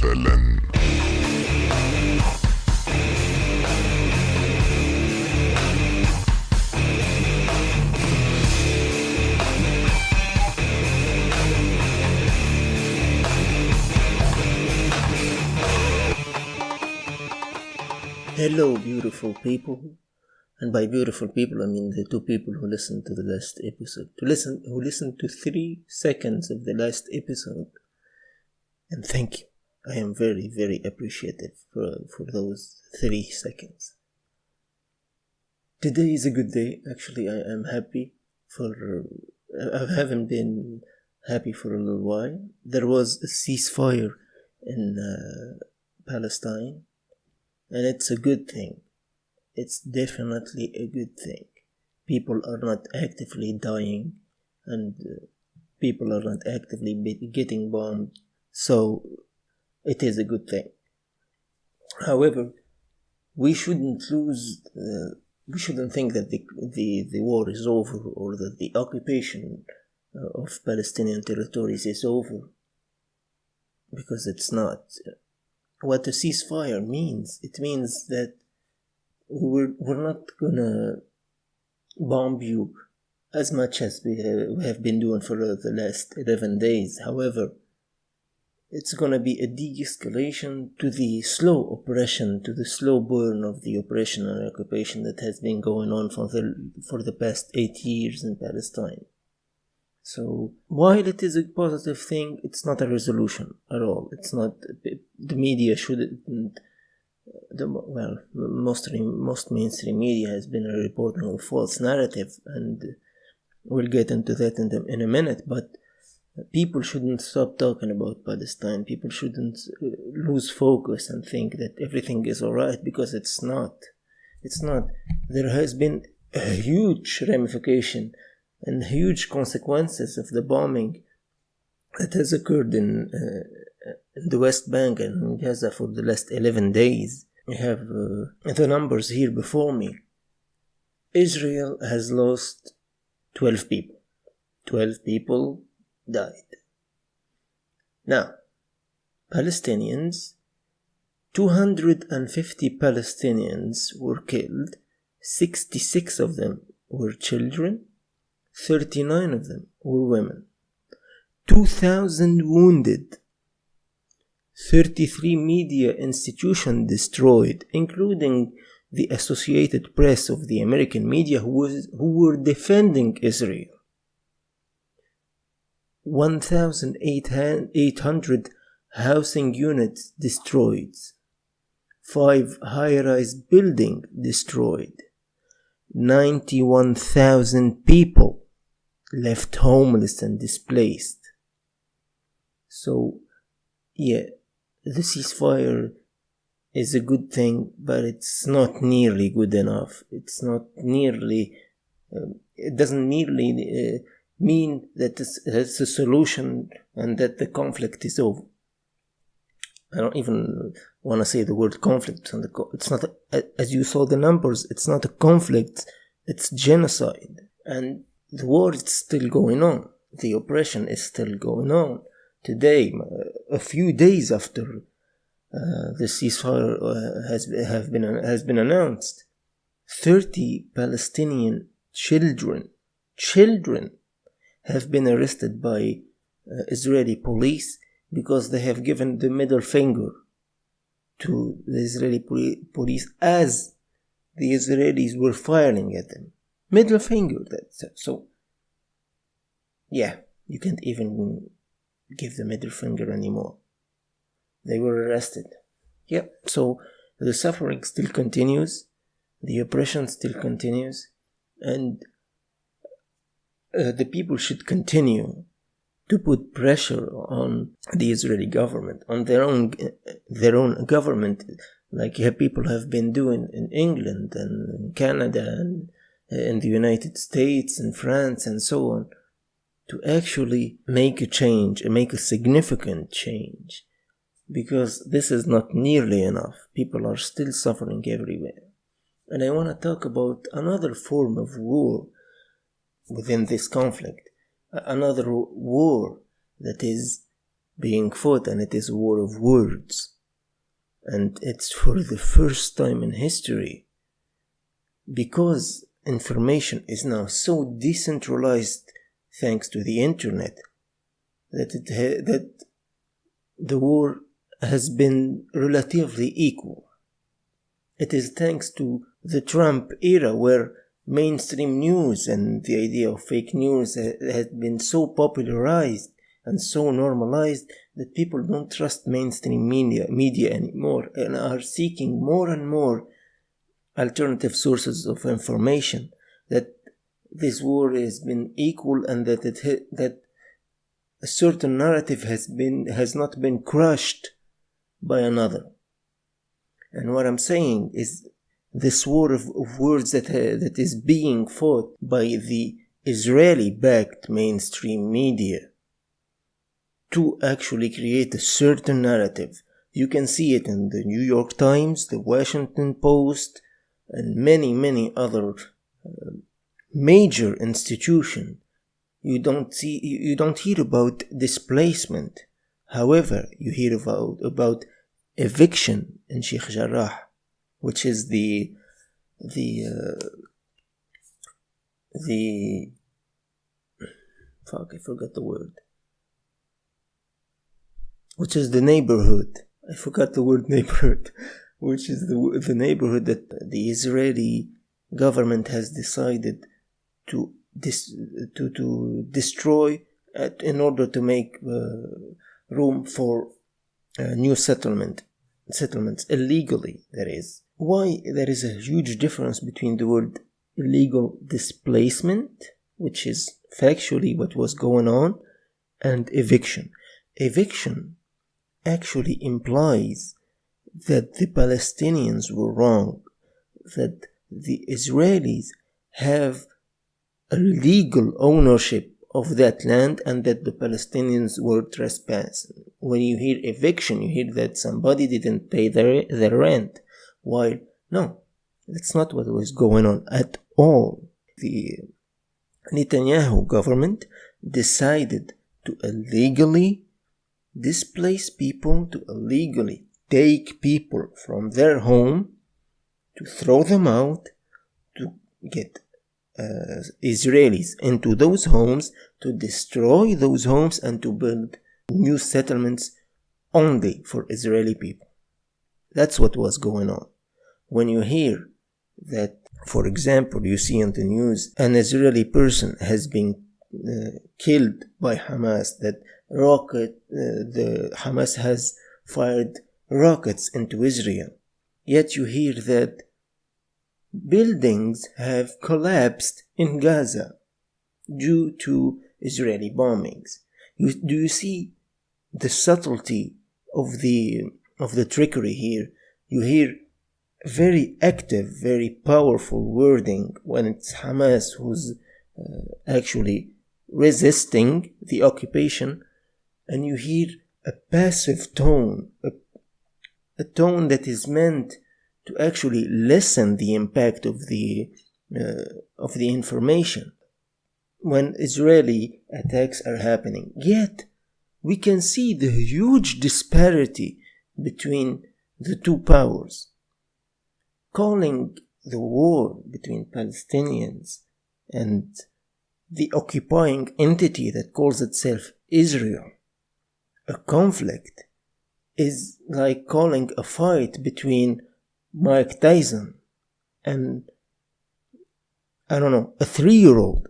مثلا. Hello, beautiful people. And by beautiful people, I mean the two people who listened to the last episode. Who listened to 3 seconds of the last episode. And thank you. I am very, very appreciative for those 3 seconds. Today is a good day. Actually, I am happy I haven't been happy for a little while. There was a ceasefire in Palestine. And it's a good thing. It's definitely a good thing. People are not actively dying and people are not actively getting bombed. So it is a good thing. However, we shouldn't think that the war is over or that the occupation of Palestinian territories is over. Because it's not. What a ceasefire means, it means that we're not gonna bomb you as much as we have been doing for the last 11 days. However, it's gonna be a de-escalation to the slow oppression, to the slow burn of the oppression and occupation that has been going on for the past 8 years in Palestine. So, while it is a positive thing, it's not a resolution at all. It's not, the media shouldn't, most mainstream media has been reporting a false narrative, and we'll get into that in a minute, but people shouldn't stop talking about Palestine. People shouldn't lose focus and think that everything is alright, because it's not. It's not. There has been a huge ramification and huge consequences of the bombing that has occurred in the West Bank and in Gaza for the last 11 days. I have the numbers here before me. Israel has lost 12 people. 12 people died. Now, Palestinians, 250 Palestinians were killed. 66 of them were children. 39 of them were women. 2,000 wounded. 33 media institutions destroyed, including the Associated Press of the American media who were defending Israel. 1,800 housing units destroyed. 5 high-rise buildings destroyed. 91,000 people left homeless and displaced. So, yeah, the ceasefire is a good thing, but it's not nearly good enough. It's not nearly, it doesn't nearly mean that it's a solution and that the conflict is over. I don't even want to say the word conflict. It's not, as you saw the numbers, it's not a conflict, it's genocide. And the war is still going on. The oppression is still going on. Today, a few days after the ceasefire has been announced, 30 Palestinian children have been arrested by Israeli police because they have given the middle finger to the Israeli police as the Israelis were firing at them. Middle finger. So, yeah, you can't even give the middle finger anymore. They were arrested. Yeah, so the suffering still continues, the oppression still continues, and the people should continue to put pressure on the Israeli government, on their own government, like people have been doing in England and in Canada and in the United States and France and so on, to actually make a change and make a significant change, because this is not nearly enough. People are still suffering everywhere. And I want to talk about another form of war within this conflict, another war that is being fought, and it is a war of words. And it's for the first time in history, because information is now so decentralized thanks to the internet, that the war has been relatively equal. It is thanks to the Trump era, where mainstream news and the idea of fake news has been so popularized and so normalized that people don't trust mainstream media anymore, and are seeking more and more alternative sources of information, that this war has been equal, and that a certain narrative has not been crushed by another. And what I'm saying is, this war of words that is being fought by the Israeli-backed mainstream media to actually create a certain narrative. You can see it in the New York Times, the Washington Post, and many other major institutions. You don't hear about displacement. However, you hear about eviction in Sheikh Jarrah, which is the fuck, I forgot the word. Which is the neighborhood. I forgot the word neighborhood. Which is the neighborhood that the Israeli government has decided to destroy in order to make room for new settlements illegally. That is why there is a huge difference between the word illegal displacement, which is factually what was going on, and eviction. Eviction actually implies that the Palestinians were wrong, that the Israelis have a legal ownership of that land, and that the Palestinians were trespassing. When you hear eviction, you hear that somebody didn't pay their rent. While, no, that's not what was going on at all. The Netanyahu government decided to illegally displace people, to illegally take people from their home, to throw them out, to get Israelis into those homes, to destroy those homes, and to build new settlements only for Israeli people. That's what was going on. When you hear that, for example, you see on the news an Israeli person has been killed by Hamas, that the Hamas has fired rockets into Israel, yet you hear that buildings have collapsed in Gaza due to Israeli bombings. Do you see the subtlety of the trickery here? You hear very active, very powerful wording when it's Hamas who's actually resisting the occupation, and you hear a passive tone, a tone that is meant to actually lessen the impact of the information when Israeli attacks are happening. Yet we can see the huge disparity between the two powers. Calling the war between Palestinians and the occupying entity that calls itself Israel a conflict is like calling a fight between Mike Tyson and, I don't know, a 3-year-old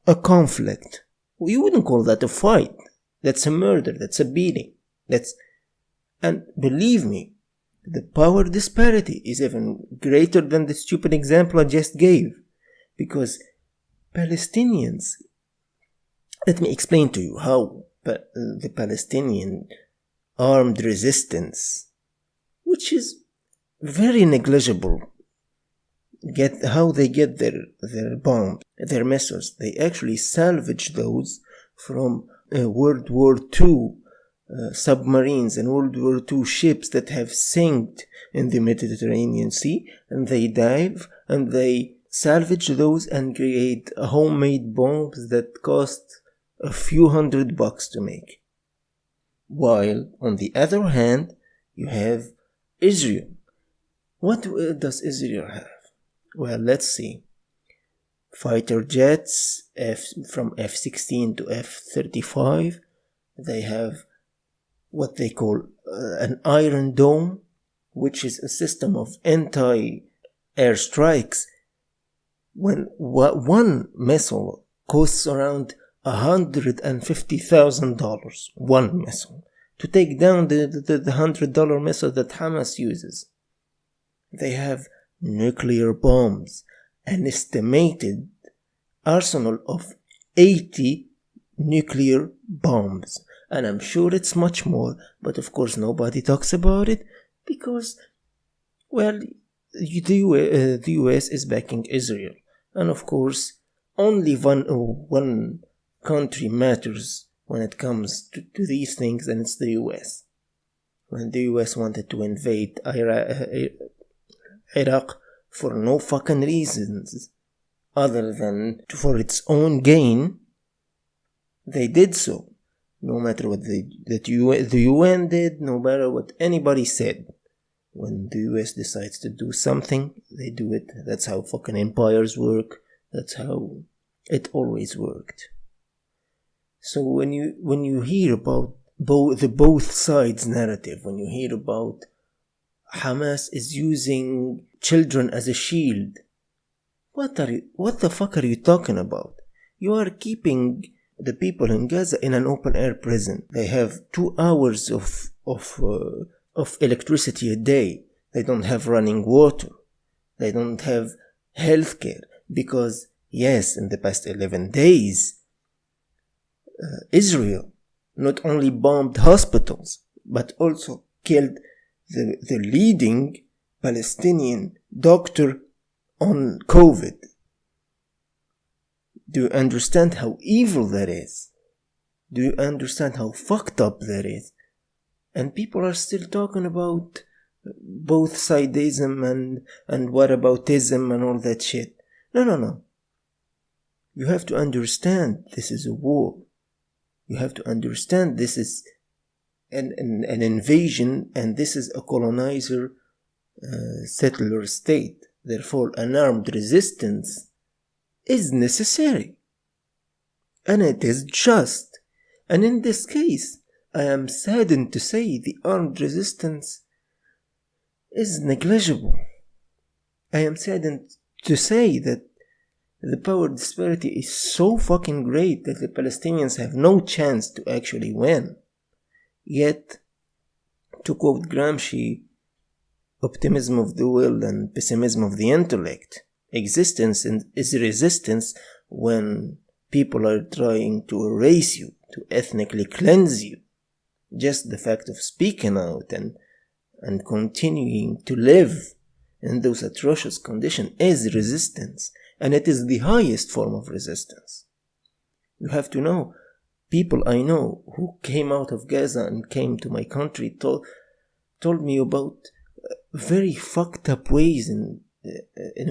a conflict. You wouldn't call that a fight. That's a murder. That's a beating. And believe me, the power disparity is even greater than the stupid example I just gave. Because Palestinians, let me explain to you how the Palestinian armed resistance, which is very negligible, how they get their bombs, their missiles. They actually salvage those from World War II submarines and World War II ships that have sank in the Mediterranean Sea, and they dive and they salvage those and create homemade bombs that cost a few $100 to make. While on the other hand, you have Israel. What does Israel have? Well, let's see. Fighter jets from F-16 to F-35. They have what they call an Iron Dome, which is a system of anti-air strikes. When one missile costs around $150,000, one missile, to take down the $100 missile that Hamas uses. They have nuclear bombs, an estimated arsenal of 80 nuclear bombs. And I'm sure it's much more, but of course nobody talks about it because, well, the US is backing Israel. And of course, only one country matters when it comes to these things, and it's the US. When the US wanted to invade Iraq for no fucking reasons other than for its own gain, they did so. No matter what the UN did, no matter what anybody said. When the US decides to do something, they do it. That's how fucking empires work. That's how it always worked. So when you hear about both sides narrative, when you hear about Hamas is using children as a shield, what the fuck are you talking about? You are keeping the people in Gaza in an open air prison. They have 2 hours of electricity a day. They don't have running water. They don't have healthcare because, yes, in the past 11 days, Israel not only bombed hospitals but also killed the leading Palestinian doctor on COVID. Do you understand how evil that is? Do you understand how fucked up that is? And people are still talking about both sidism and whataboutism and all that shit. No. You have to understand this is a war. You have to understand this is an invasion, and this is a colonizer settler state. Therefore, an armed resistance is necessary. And it is just. And in this case, I am saddened to say the armed resistance is negligible. I am saddened to say that the power disparity is so fucking great that the Palestinians have no chance to actually win. Yet, to quote Gramsci, optimism of the will and pessimism of the intellect, existence is resistance when people are trying to erase you, to ethnically cleanse you. Just the fact of speaking out and continuing to live in those atrocious conditions is resistance, and it is the highest form of resistance. You have to know, people I know who came out of Gaza and came to my country told me about very fucked up ways in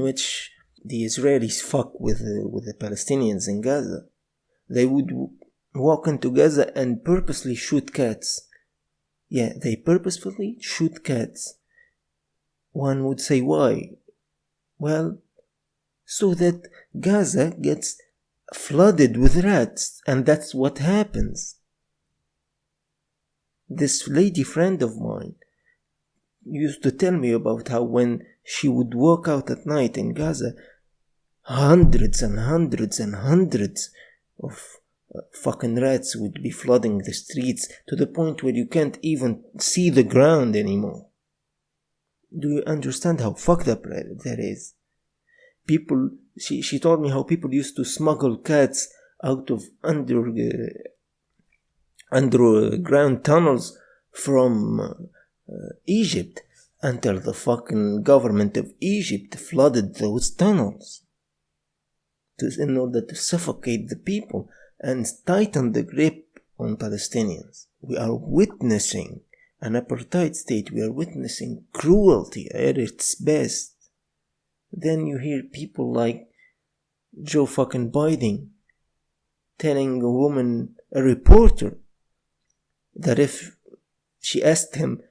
which the Israelis fuck with the Palestinians in Gaza. They would walk into Gaza and purposely shoot cats. Yeah, they purposefully shoot cats. One would say, why? Well, so that Gaza gets flooded with rats, and that's what happens. This lady friend of mine used to tell me about how when she would walk out at night in Gaza, hundreds and hundreds and hundreds of fucking rats would be flooding the streets to the point where you can't even see the ground anymore. Do you understand how fucked up that is? People, she told me how people used to smuggle cats out of underground tunnels from Egypt until the fucking government of Egypt flooded those tunnels in order to suffocate the people and tighten the grip on Palestinians. We are witnessing an apartheid state. We are witnessing cruelty at its best. Then you hear people like Joe fucking Biden telling a reporter, that if she asked him,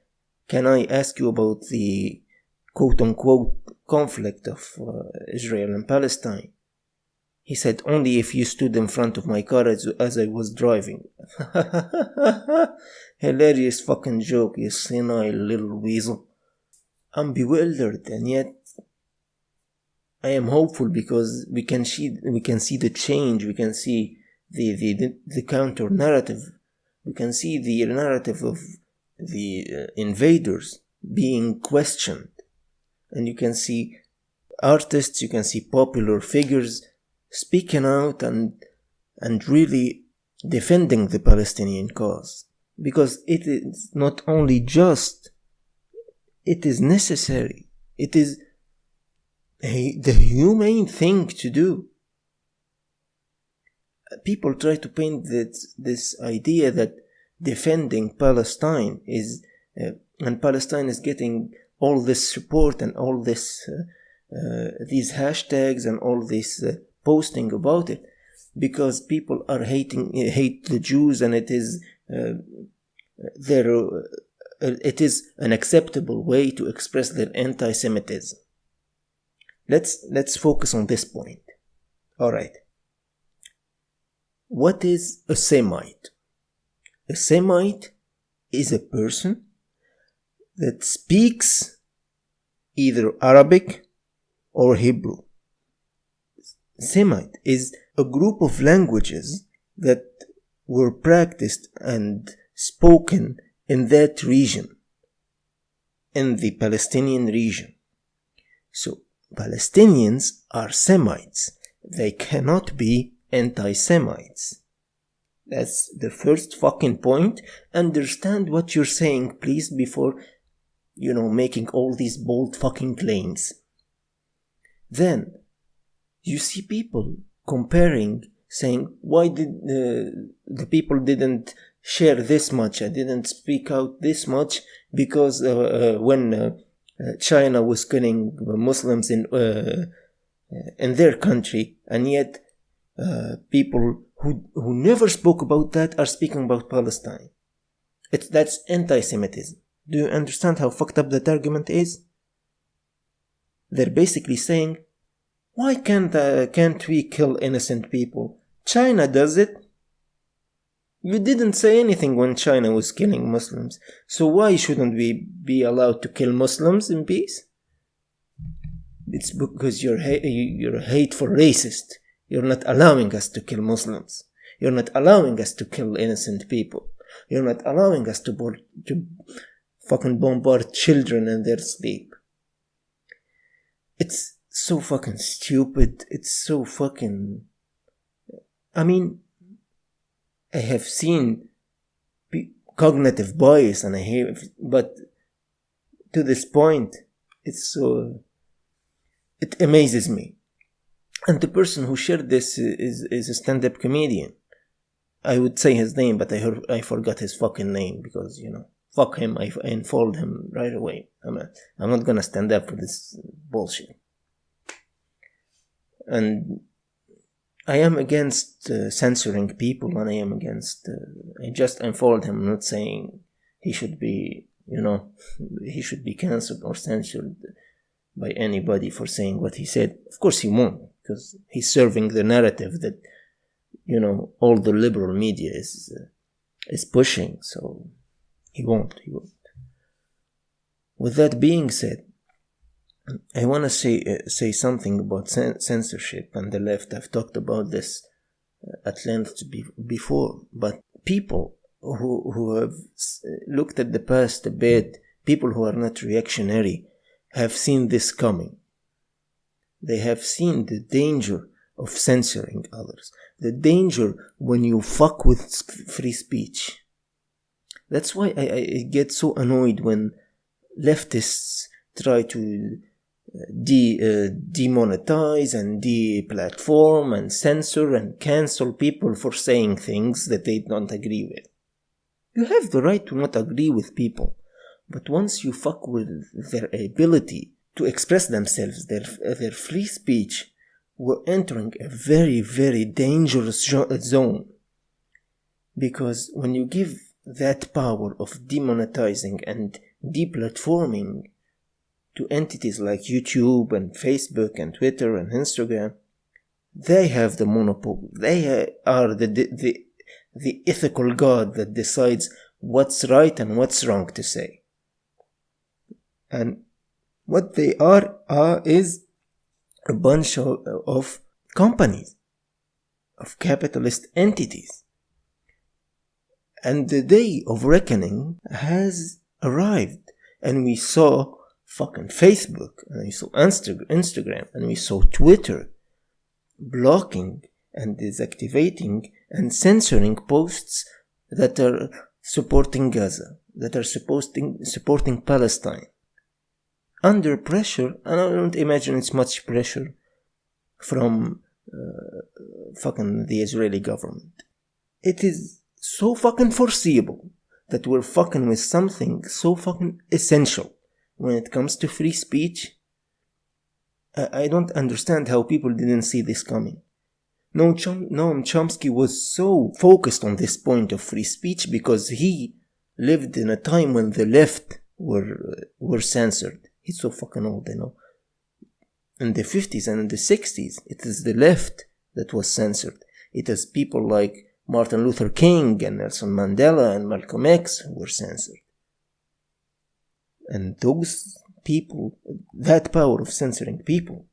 can I ask you about the quote-unquote conflict of Israel and Palestine? He said, only if you stood in front of my car as I was driving. Hilarious fucking joke, you senile little weasel. I'm bewildered, and yet I am hopeful because we can see the change, we can see the counter narrative, we can see the narrative of the invaders being questioned, and you can see artists, you can see popular figures speaking out and really defending the Palestinian cause, because it is not only just, it is necessary, it is the humane thing to do. People try to paint this idea that defending Palestine is and Palestine is getting all this support and all this these hashtags and all this posting about it because people are hate the Jews, and it is it is an acceptable way to express their anti-Semitism. Let's focus on this point. All right. What is a Semite? A Semite is a person that speaks either Arabic or Hebrew. Semite is a group of languages that were practiced and spoken in that region, in the Palestinian region. So Palestinians are Semites. They cannot be anti-Semites. That's the first fucking point. Understand what you're saying, please, before, making all these bold fucking claims. Then, you see people comparing, saying, why did the people didn't share this much? I didn't speak out this much because when China was killing Muslims in their country, and yet people who never spoke about that are speaking about Palestine. That's anti-Semitism. Do you understand how fucked up that argument is? They're basically saying, why can't we kill innocent people? China does it. You didn't say anything when China was killing Muslims, so why shouldn't we be allowed to kill Muslims in peace? It's because you're a hateful racist. You're not allowing us to kill Muslims. You're not allowing us to kill innocent people. You're not allowing us to fucking bombard children in their sleep. It's so fucking stupid. It's so fucking... I mean, I have seen cognitive bias, but to this point, it amazes me. And the person who shared this is a stand-up comedian. I would say his name, but I forgot his fucking name because, fuck him. I unfollowed him right away. I'm not gonna stand up for this bullshit. And I am against censoring people, and I am against... I just unfollowed him. I'm not saying he should be, he should be cancelled or censored by anybody for saying what he said. Of course he won't, because he's serving the narrative that, all the liberal media is pushing, so he won't. With that being said, I want to say something about censorship and the left. I've talked about this at length before, but people who have looked at the past a bit, people who are not reactionary, have seen this coming. They have seen the danger of censoring others, the danger when you fuck with free speech. That's why I get so annoyed when leftists try to demonetize and deplatform and censor and cancel people for saying things that they don't agree with. You have the right to not agree with people, but once you fuck with their ability to express themselves, their free speech, we're entering a very, very dangerous zone. Because when you give that power of demonetizing and deplatforming to entities like YouTube and Facebook and Twitter and Instagram, they have the monopoly. They are the ethical god that decides what's right and what's wrong to say. And what they are is a bunch of companies, of capitalist entities. And the day of reckoning has arrived. And we saw fucking Facebook, and we saw Instagram, and we saw Twitter blocking and deactivating and censoring posts that are supporting Gaza, that are supporting Palestine. Under pressure, and I don't imagine it's much pressure from fucking the Israeli government. It is so fucking foreseeable that we're fucking with something so fucking essential when it comes to free speech. I don't understand how people didn't see this coming. Noam Chomsky was so focused on this point of free speech because he lived in a time when the left were censored. He's so fucking old, you know. In the 50s and in the 60s, it is the left that was censored. It is people like Martin Luther King and Nelson Mandela and Malcolm X who were censored. And those people, that power of censoring people,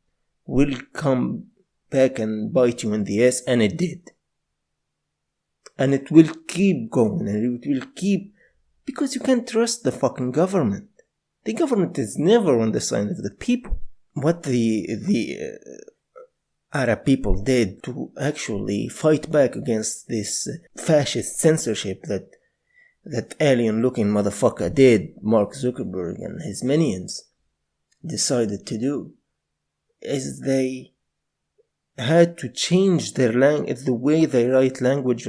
will come back and bite you in the ass, and it did. And it will keep going, and it will keep, because you can't trust the fucking government. The government is never on the side of the people. What the Arab people did to actually fight back against this fascist censorship that alien-looking motherfucker did, Mark Zuckerberg and his minions decided to do, is they had to change their the way they write language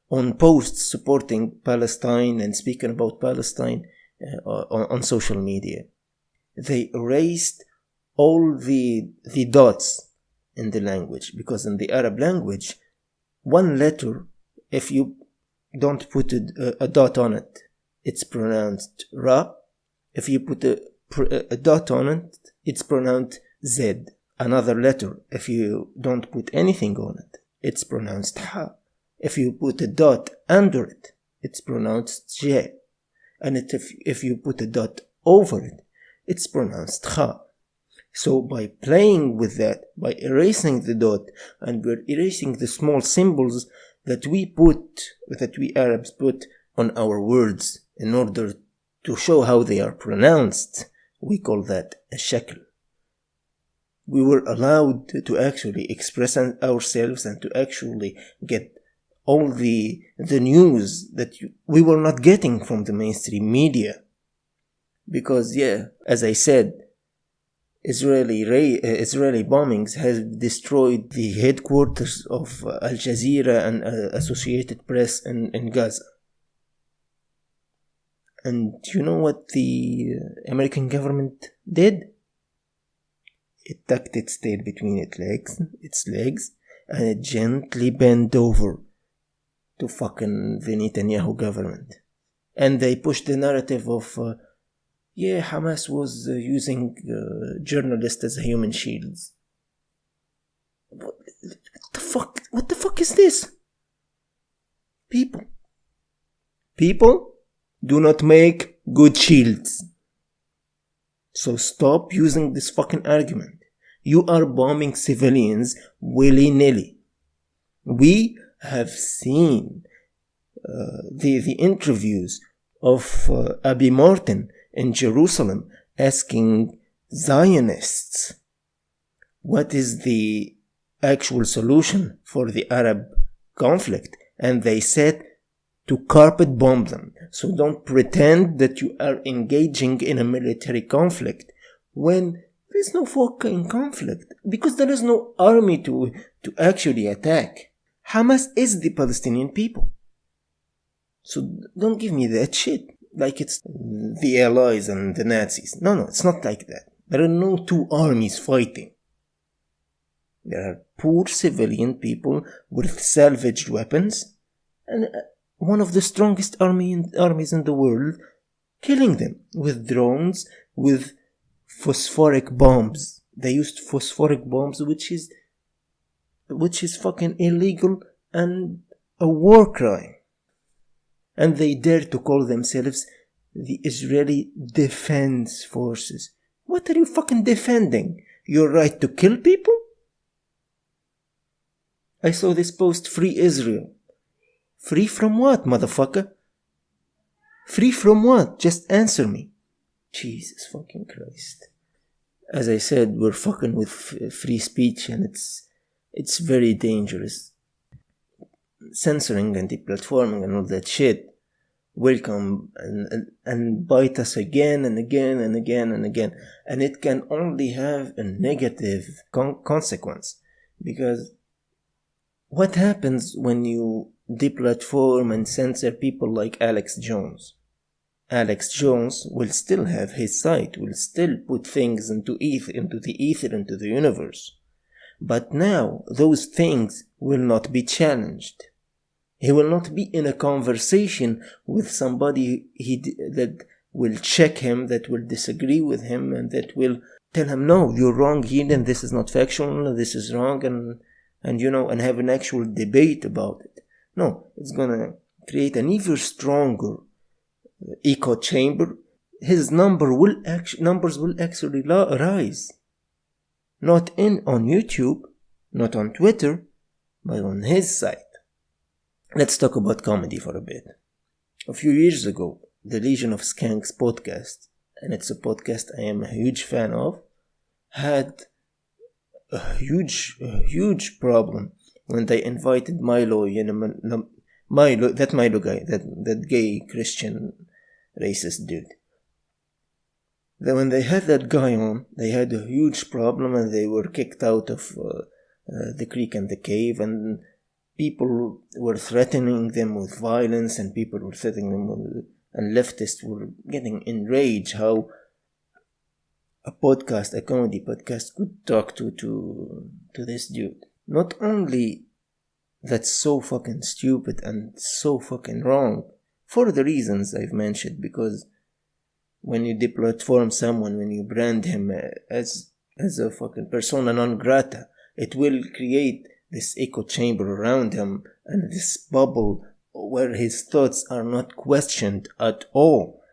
on posts supporting Palestine and speaking about Palestine on social media. They erased all the dots in the language, because in the Arab language, one letter, if you don't put a dot on it, it's pronounced Ra. If you put a dot on it, it's pronounced Z. Another letter, if you don't put anything on it, it's pronounced Ha. If you put a dot under it, it's pronounced J. And if you put a dot over it, it's pronounced Kha. So by playing with that, by erasing the dot, and we're erasing the small symbols that we Arabs put on our words in order to show how they are pronounced, we call that a shakl. We were allowed to actually express ourselves and to actually get all the news that we were not getting from the mainstream media. Because, as I said, Israeli bombings have destroyed the headquarters of Al Jazeera and Associated Press in Gaza. And you know what the American government did? It tucked its tail between its legs, and it gently bent over to fucking the Netanyahu government. And they pushed the narrative of Hamas was using journalists as human shields. What the fuck is this? People do not make good shields. So stop using this fucking argument. You are bombing civilians willy-nilly. We have seen the interviews of Abi Martin in Jerusalem asking Zionists what is the actual solution for the Arab conflict, and they said to carpet bomb them. So don't pretend that you are engaging in a military conflict when there is no fucking conflict, because there is no army to actually attack. Hamas is the Palestinian people. So don't give me that shit like it's the Allies and the Nazis. No, it's not like that. There are no two armies fighting. There are poor civilian people with salvaged weapons, and one of the strongest armies in the world, killing them with drones, with phosphoric bombs. They used phosphoric bombs, which is fucking illegal and a war crime. And they dare to call themselves the Israeli Defense Forces. What are you fucking defending? Your right to kill people? I saw this post, Free Israel. Free from what, motherfucker? Free from what? Just answer me. Jesus fucking Christ. As I said, we're fucking with free speech, and it's very dangerous. Censoring and deplatforming and all that shit will come and bite us again and again and again and again. And it can only have a negative consequence. Because what happens when you deplatform and censor people like Alex Jones? Alex Jones will still have his site, will still put things into the ether, into the universe. But now, those things will not be challenged. He will not be in a conversation with somebody that will check him, that will disagree with him, and that will tell him, no, you're wrong here, and this is not factual, this is wrong, and have an actual debate about it. No, it's gonna create an even stronger echo chamber. His numbers will actually rise. Not on YouTube, not on Twitter, but on his site. Let's talk about comedy for a bit. A few years ago, the Legion of Skanks podcast, and it's a podcast I am a huge fan of, had a huge problem when they invited Milo guy, that gay Christian racist dude. Then when they had that guy on, they had a huge problem, and they were kicked out of the creek and the cave, and people were threatening them with violence, and people were threatening them with, and leftists were getting enraged how a comedy podcast could talk to this dude. Not only that's so fucking stupid and so fucking wrong, for the reasons I've mentioned, because when you deplatform someone, when you brand him as a fucking persona non grata, it will create this echo chamber around him and this bubble where his thoughts are not questioned at all.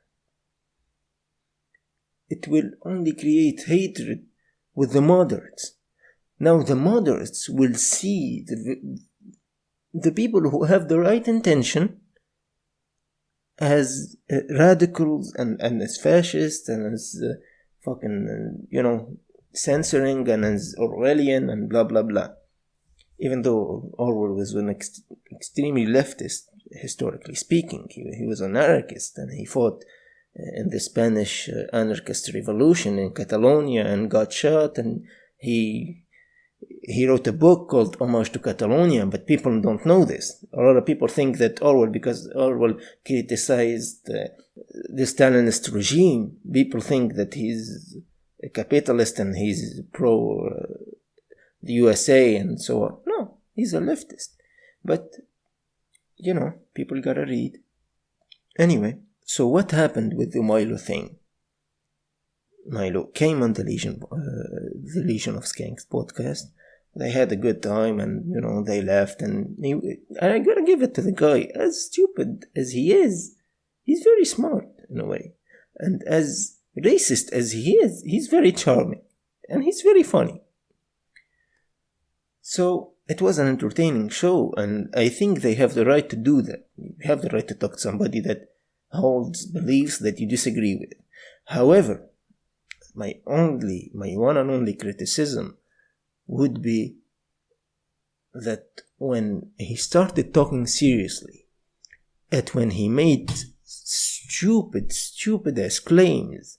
It will only create hatred with the moderates. Now the moderates will see the people who have the right intention as radicals and as fascists and as fucking, censoring and as Orwellian and blah blah blah. Even though Orwell was an extremely leftist, historically speaking, he was an anarchist, and he fought in the Spanish anarchist revolution in Catalonia and got shot, and he wrote a book called Homage to Catalonia, but people don't know this. A lot of people think that because Orwell criticized the Stalinist regime, people think that he's a capitalist and he's pro the USA and so on. No, he's a leftist. But, people gotta read. Anyway, so what happened with the Milo thing? Milo came on the Legion of Skanks podcast. They had a good time, and they left, and I gotta give it to the guy. As stupid as he is, he's very smart in a way, and as racist as he is, he's very charming, and he's very funny. So it was an entertaining show, and I think they have the right to do that. You have the right to talk to somebody that holds beliefs that you disagree with. However, my one and only criticism would be that when he started talking seriously, when he made stupid ass claims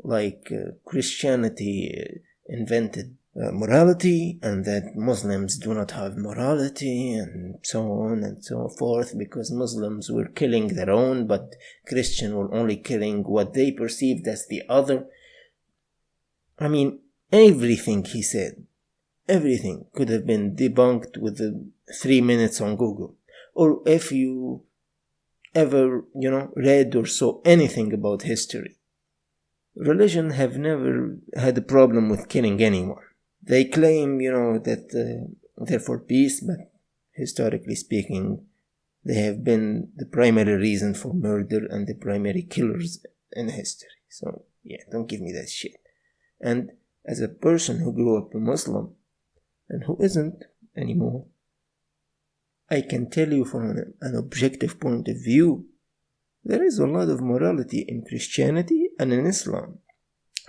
like Christianity invented morality, and that Muslims do not have morality, and so on and so forth, because Muslims were killing their own, but Christians were only killing what they perceived as the other. I mean, everything he said, everything could have been debunked with 3 minutes on Google. Or if you ever, read or saw anything about history. Religion have never had a problem with killing anyone. They claim, that they're for peace, but historically speaking, they have been the primary reason for murder and the primary killers in history. So, yeah, don't give me that shit. And as a person who grew up a Muslim, and who isn't anymore, I can tell you from an objective point of view, there is a lot of morality in Christianity and in Islam.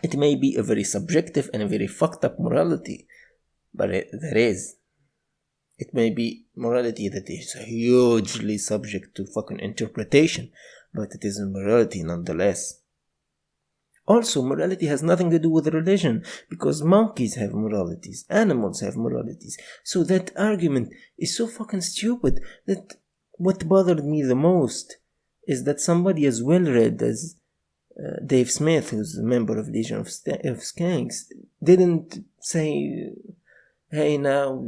It may be a very subjective and a very fucked up morality, but there is. It may be morality that is hugely subject to fucking interpretation, but it is a morality nonetheless. Also, morality has nothing to do with religion, because monkeys have moralities, animals have moralities. So that argument is so fucking stupid that what bothered me the most is that somebody as well read as Dave Smith, who's a member of Legion of Skanks, didn't say, hey, now,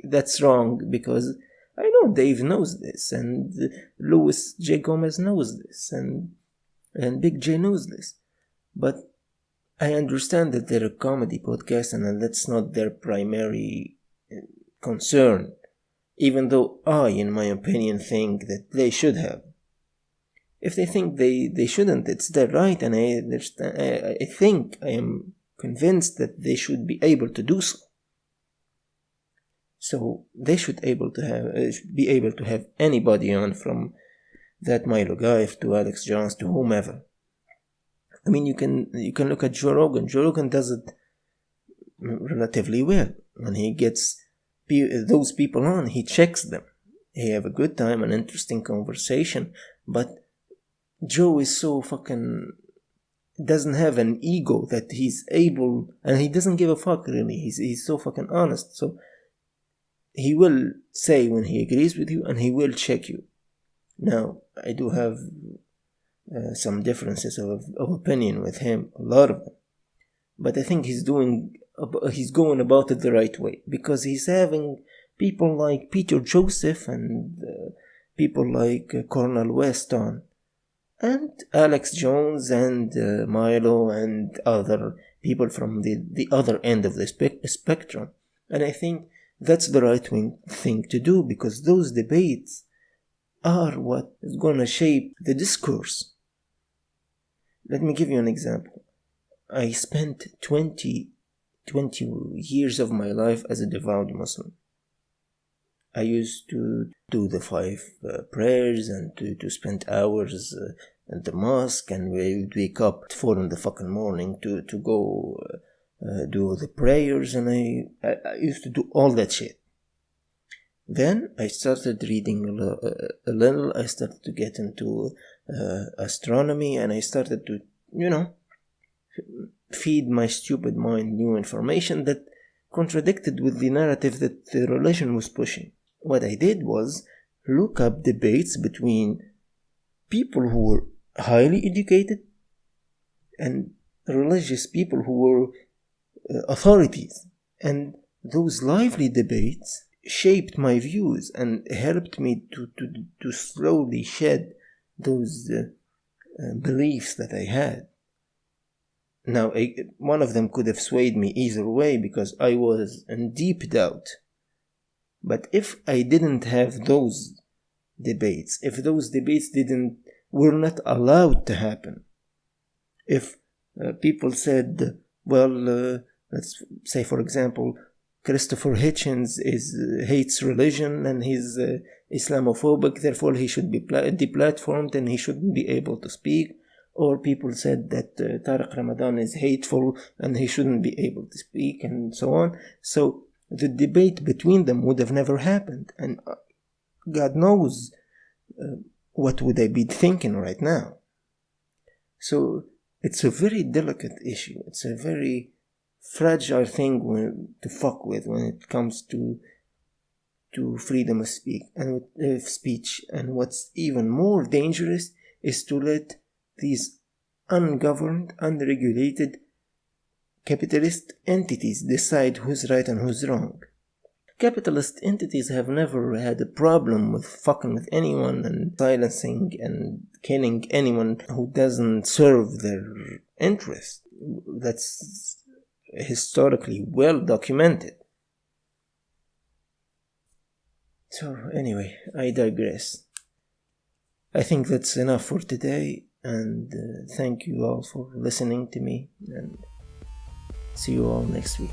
that's wrong, because I know Dave knows this, and Louis J. Gomez knows this, and Big J knows this. But I understand that they're a comedy podcast and that's not their primary concern, even though I, in my opinion, think that they should have. If they think they shouldn't, it's their right, and I understand. I am convinced that they should be able to do so. So they should be able to have anybody on, from that Milo Gaif to Alex Jones to whomever. I mean, you can look at Joe Rogan. Joe Rogan does it relatively well. When he gets those people on, he checks them. He have a good time, an interesting conversation, but Joe is so fucking doesn't have an ego that he's able, and he doesn't give a fuck really. He's so fucking honest. So he will say when he agrees with you, and he will check you. Now, I do have some differences of opinion with him, a lot of them. But I think he's going about it the right way, because he's having people like Peter Joseph and people like Cornel West on, and Alex Jones and Milo and other people from the other end of the spectrum. And I think that's the right thing to do, because those debates are what is going to shape the discourse. Let me give you an example. I spent 20 years of my life as a devout Muslim. I used to do the 5 prayers and to spend hours at the mosque, and we would wake up at 4 in the fucking morning to go do the prayers, and I used to do all that shit. Then I started reading a little. I started to get into astronomy, and I started to, feed my stupid mind new information that contradicted with the narrative that the religion was pushing. What I did was look up debates between people who were highly educated and religious people who were authorities. And those lively debates shaped my views and helped me to slowly shed those beliefs that I had. Now, one of them could have swayed me either way, because I was in deep doubt. But if I didn't have those debates, if those debates were not allowed to happen, if people said, well, let's say, for example, Christopher Hitchens hates religion and he's Islamophobic, therefore he should be deplatformed and he shouldn't be able to speak. Or people said that Tariq Ramadan is hateful and he shouldn't be able to speak, and so on. So the debate between them would have never happened. And God knows what would I be thinking right now. So it's a very delicate issue. It's a very fragile thing to fuck with when it comes to freedom of speech. And what's even more dangerous is to let these ungoverned, unregulated capitalist entities decide who's right and who's wrong. Capitalist entities have never had a problem with fucking with anyone and silencing and killing anyone who doesn't serve their interest. That's historically well documented. So anyway, I digress. I think that's enough for today, and thank you all for listening to me, and see you all next week.